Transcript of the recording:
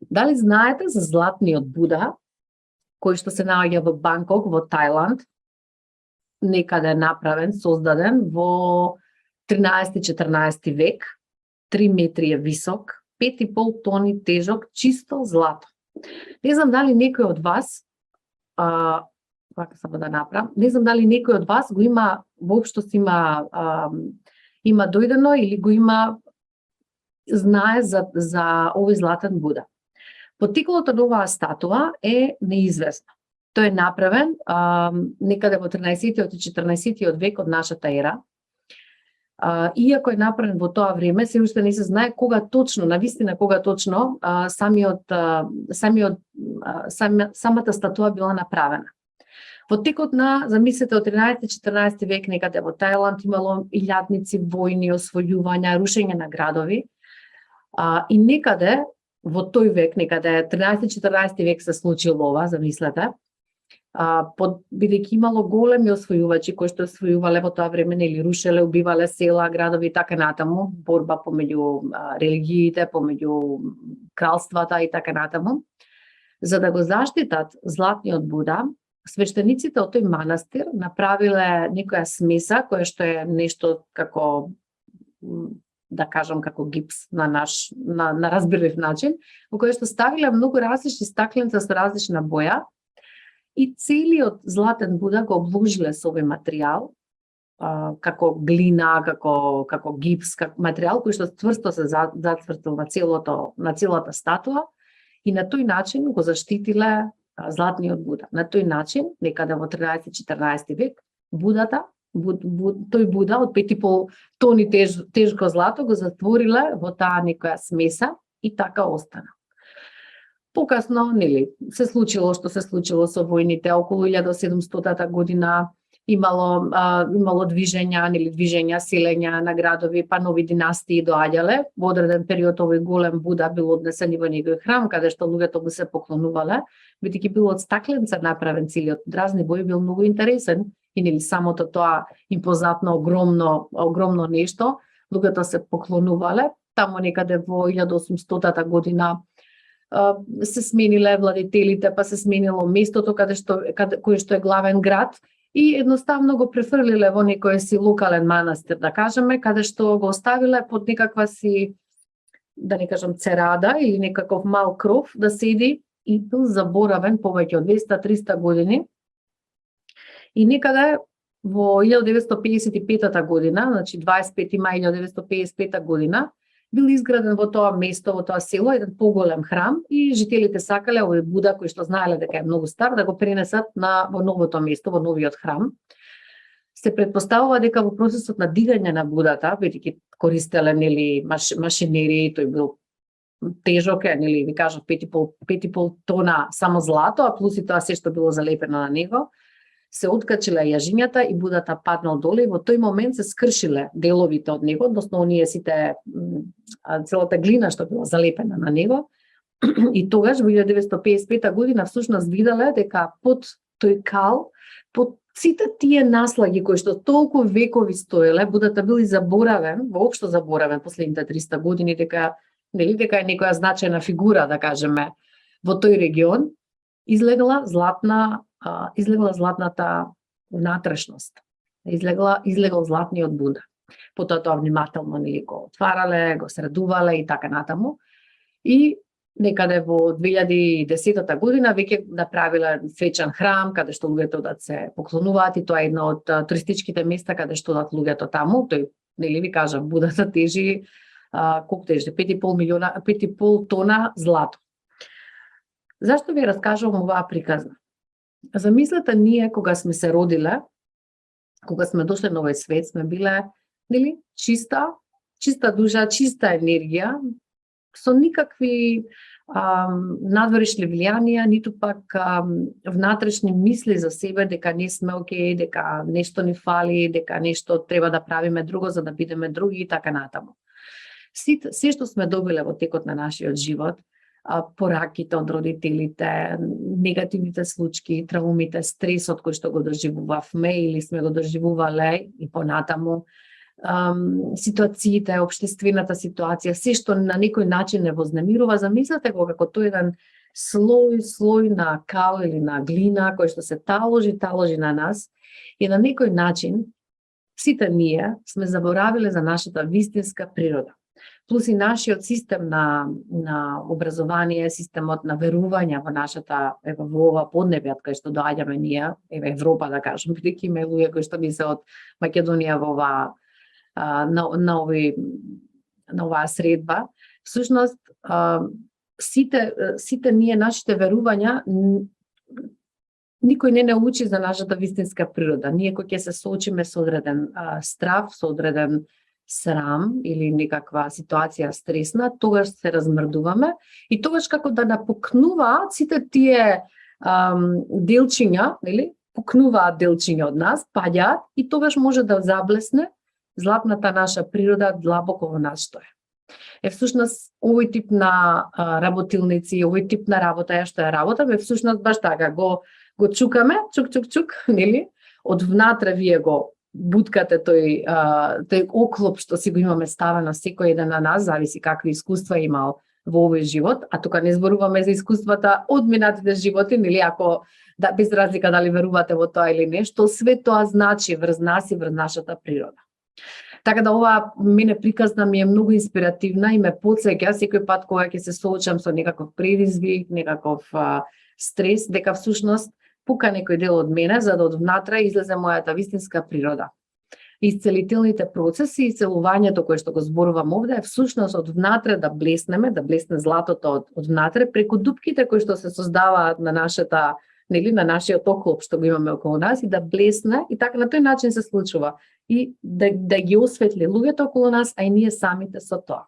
Дали знаете за златниот Буда, кој што се наоѓа во Банкок, во Тајланд, некаде направен, создаден во 13-14 век, 3 метри е висок, 5,5 тони тежок, чисто злато. Не знам дали некој од вас, само да направам, не знам дали некој од вас го има, воопшто има дојдено или го има, знае за овој златен Буда. Потеклото на оваа статуа е неизвестно. Тој е направен некаде во 13-тиот и 14-тиот век од нашата ера. Иако е направен во тоа време, се уште не се знае кога точно, навистина кога точно самата статуа била направена. Во текот на, замислете, од 13-14 век некаде во Тајланд имало илјадници војни, освојувања, рушење на градови. И некаде во тој век, некаде 13-14 век се случило ова, замислете, бидејќи имало големи освојувачи кои што освојувале во тоа време или рушеле, убивале села, градови и така натаму, борба помеѓу религиите, помеѓу кралствата и така натаму. За да го заштитат златниот Буда, свештениците од тој манастир направиле некоја смеса која што е нешто како, да кажам, како гипс на разбирлив начин, во кој што ставиле многу различни стакленца со различна боја и целиот златен Буда го обложиле со овој материјал, како глина, како гипс, како материјал кој што цврсто се зацвртил на целата статуа и на тој начин го заштитиле златниот Буда. На тој начин, некаде во 13-14 век, тој Буда од 5,5 тони тежко злато го затвориле во таа некоја смеса и така остана. Покасно, се случило што се случило со војните, околу 1700 година имало движења, селења на градови, па нови династии доаѓале. Во одреден период овој голем Буда бил однесен и во неговиот храм, каде што луѓето му се поклонувале, бидејќи бил од стакленца направен, целиот дразни бои, бил многу интересен и самото тоа импозантно, огромно нешто, луѓето се поклонувале. Таму некаде во 1800 година се смениле владетелите, па се сменило местото кој што е главен град и едноставно го префрлиле во некој си локален манастир, да кажеме, каде што го оставиле под некаква си, да не кажам, церада или некаков мал кров да седи и бил заборавен повеќе од 200-300 години. И некаде во 1955 година, значи 25 мај 1955 година, бил изграден во тоа место, во тоа село, еден поголем храм и жителите сакале овој Буда, кој што знаеле дека е многу стар, да го пренесат во новото место, во новиот храм. Се предпоставува дека во процесот на дигање на Будата, бидејќи користеле машинери, тој бил тежок, ви кажав 5,5 тона само злато, а плюс и тоа се што било залепено на него. Се откачиле јажињата и Будата паднал доле и во тој момент се скршиле деловите од него, односно оние сите, целата глина што била залепена на него. И тогаш во 1955 година всушност виделе дека под тој кал, под сите тие наслаги кои што толку векови стоеле, Будата бил и заборавен, воопшто заборавен последните 300 години, дека е некоја значајна фигура, да кажеме, во тој регион, излегла златната внатрешност. Излегол златниот Буда. Потоа тоа внимателно го отварале, го средувале и така натаму. И некаде во 2010 година веќе направиле свечен храм, каде што луѓето да се поклонуваат и тоа е едно од туристичките места каде што одат луѓето таму. Тој, ви кажам, Будата тежи, колку тежи? 5,5 тона злато. Зашто ви раскажувам оваа приказна? Замислете, ние кога сме се родиле, кога сме дошле на овој свет, сме биле чиста душа, чиста енергија, со никакви надворешни влијанија, ниту пак внатрешни мисли за себе дека не сме окей, дека нешто ни фали, дека нешто треба да правиме друго за да бидеме други и така натаму. Се што сме добиле во текот на нашиот живот, пораките од родителите, негативните случаи, травмите, стресот кој што го доживувавме или сме го доживувале и понатаму, ситуациите, општествената ситуација, се што на некој начин не вознемирува, замислете го како тој еден слој на кал или на глина кој што се таложи на нас и на некој начин сите ние сме заборавиле за нашата вистинска природа. Плюс и нашиот систем на образование, системот на верување во нашата, во ова поднебјат кај што доаѓаме ние, Европа да кажем, бидејќи има луѓе кои што ни се од Македонија во оваа на оваа средба. Всушност, сите ние, нашите верувања, никој не научи за нашата вистинска природа. Ние кој ќе се соочиме со одреден страв, со одреден срам или некаква ситуација стресна, тогаш се размрдуваме и тогаш како да напукнуваат сите тие делчиња, нели? Пукнуваат делчиња од нас, паѓаат и тогаш може да заблесне златната наша природа длабоко во нас што е. Всушност, овој тип на работилници, овој тип на работа, што е работа, всушност баш така, го чукаме, чук, нели? Од внатре вие го буткате тој оклоп што си го имаме ставено секој еден на нас, зависи какви искуства имал во овој живот, а тука не зборуваме за искуствата од минатите животи, нели, ако без разлика дали верувате во тоа или не, што све тоа значи врз нас и врз нашата природа. Така да ова мене приказна ми е многу инспиративна и ме потсеќа секој пат кога ќе се соочам со некаков предизвик, некаков стрес, дека всушност пука некој дел од мене за да од внатре излезе мојата вистинска природа. Исцелителните процеси и исцелувањето кое што го зборувам овде е всушност од внатре да блеснеме, да блесне златото од внатре преку дупките кои што се создаваат на нашата, нели, на нашиот оклоп што го имаме околу нас и да блесне и така на тој начин се случува и да ги осветли луѓето околу нас, а и ние самите со тоа.